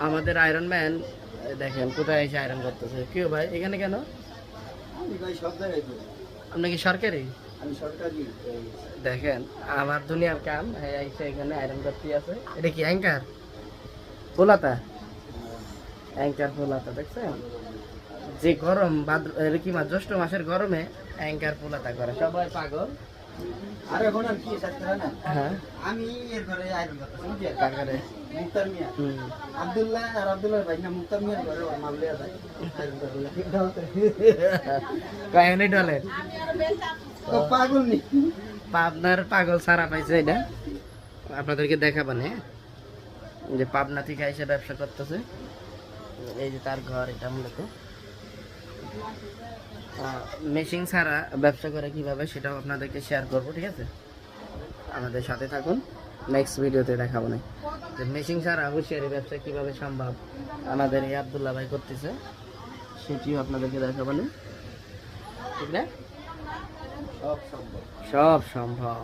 আমাদের iron man দেখেন কোথায় এসে আয়রন করতেছে। কি ভাই এখানে কেন? আমি ভাই সব জায়গায় করি। আপনি কি সরকারি? আমি সরকারি। দেখেন আমার দুনিয়ার কাম এসে এখানে আয়রন করতে আছে। এটা কি অ্যাঙ্কার পোলাতা? অ্যাঙ্কার পোলাতা দেখছেন? যে গরম ভাদ্র কি মাস জ্যৈষ্ঠ মাসের গরমে অ্যাঙ্কার পোলাতা করে সবাই পাগল। আর এখন আর কি সাথে না, হ্যাঁ আমি এর ঘরে আয়রন করতেছি বুঝলি? কাকারে মুক্তার মিয়া আব্দুল্লাহ আর আব্দুল্লাহ ভাই না মুক্তার মিয়ার ঘরে মামলে যায় আয়রন করতে। কাহিনী ডলের ও পাগল নি। পাবনার পাগল সারা পাইছে এটা আপনাদেরকে দেখাবেন। হ্যাঁ যে পাবনা থেকে এসে ব্যবসা করতেছে। এই যে তার ঘর এটা মূলত মেশিন ছাড়া ব্যবসা করে কিভাবে সেটাও আপনাদেরকে শেয়ার করব, ঠিক আছে? আমাদের সাথে থাকুন, নেক্সট ভিডিওতে দেখাবো না যে মেশিন ছাড়া হুঁশিয়ারি ব্যবসা কিভাবে সম্ভব আমাদের এই আব্দুল্লাহ ভাই করতেছে, সেটিও আপনাদেরকে দেখাবো না, ঠিক না? সব সম্ভব। সব সম্ভব।